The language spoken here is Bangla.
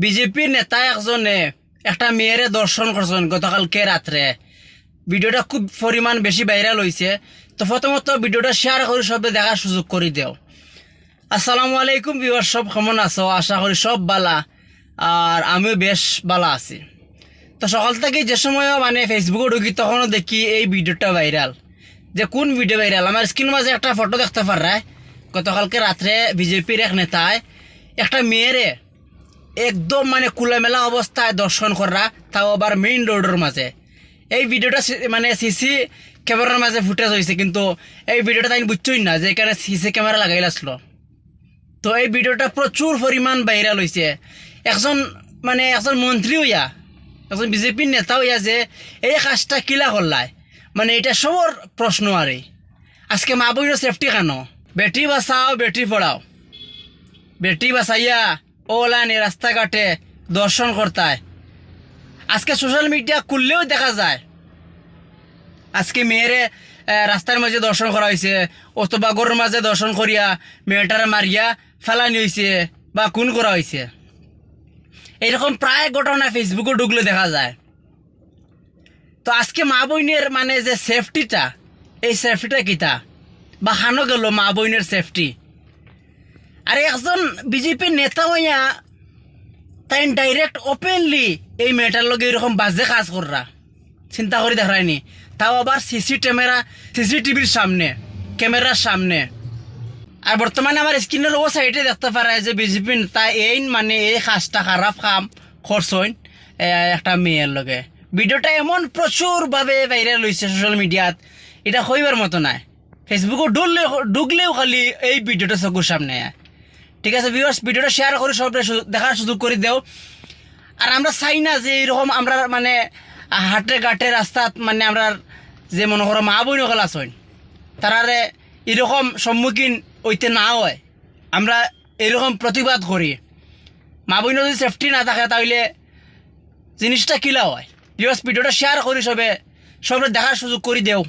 বিজেপির নেতা একজনে একটা মেয়েরে দর্শন করছেন গতকালকে রাত্রে। ভিডিওটা খুব পরিমাণ বেশি ভাইরাল হয়েছে। তো প্রথমত ভিডিওটা শেয়ার করে সবে দেখার সুযোগ করে দেও। আসসালামু আলাইকুম ভিউয়ার, সব কেমন আছো? আশা করি সব বালা, আর আমিও বেশ বালা আছি। তো সকাল থেকে যে সময় মানে ফেসবুকে ঢুকি তখনও দেখি এই ভিডিওটা ভাইরাল। যে কোন ভিডিও ভাইরাল, আমার স্ক্রিন মাঝে একটা ফটো দেখতে পারায় গতকালকে রাত্রে বিজেপির এক নেতায় একটা মেয়েরে একদম মানে খোলামেলা অবস্থায় দর্শন করা, তাও আবার মেইন রোডের মাঝে। এই ভিডিওটা মানে সিসি ক্যামেরার মাঝে ফুটেজ হয়েছে, কিন্তু এই ভিডিওটা তাই বুঝছই না যে এখানে সিসি ক্যামেরা লাগাইল আসলো। তো এই ভিডিওটা প্রচুর পরিমাণ ভাইরাল হয়েছে। একজন মন্ত্রী হইয়া, একজন বিজেপির নেতা হইয়া যে এই কাজটা কিলা করলায়, মানে এটা সবর প্রশ্ন। আরে আজকে মা বোনের সেফটি কেন? বেটি বাঁচাও বেটি পড়াও, বেটি বাঁচাইয়া ওলানি রাস্তাঘাটে দর্শন করতায়। আজকে সোশ্যাল মিডিয়া খুললেও দেখা যায় আজকে মেয়েরে রাস্তার মাঝে দর্শন করা হয়েছে, অথবা গরুর মাঝে দর্শন করিয়া মেয়েটারে মারিয়া ফেলানি হয়েছে বা খুন করা হয়েছে। এরকম প্রায় ঘটনা ফেসবুকে ঢুকলে দেখা যায়। তো আজকে মা বোনের মানে যে সেফটিটা, এই সেফটিটা কিতা বা হানো গেল মা বোনের সেফটি। আর একজন বিজেপির নেতা হইয়া তাই ডাইরেক্ট ওপেনলি এই মেয়েটার লগে এরকম বাজে কাজ কররা চিন্তা করে দেখায়নি, তাও আবার সিসিটিভির সামনে, ক্যামেরার সামনে। আর বর্তমানে আমার স্ক্রিনের ও সাইডে দেখতে পারে যে বিজেপি নেতা এই মানে এই কাজটা খারাপ কাম করছেন একটা মেয়ের লগে। ভিডিওটা এমন প্রচুরভাবে ভাইরাল হয়েছে সোশ্যাল মিডিয়াত, এটা হইবার মতো নাই। ফেসবুকে ঢুকলেও খালি এই ভিডিওটা চকুর সামনে। ঠিক আছে ভিউয়ার্স, ভিডিওটা শেয়ার করে সব দেখার সুযোগ করে দেও। আর আমরা চাই না যে এরকম আমরা মানে হাটে ঘাটে রাস্তাত মানে আমরা যে মনে করো মা বোন সকল আছেন তারারে এরকম সম্মুখীন হইতে না হয়। আমরা এরকম প্রতিবাদ করি। মা বোন যদি সেফটি না থাকে তাহলে জিনিসটা কিলা হয়। ভিউয়ার্স, ভিডিওটা শেয়ার করি সবে দেখার সুযোগ করে দেও।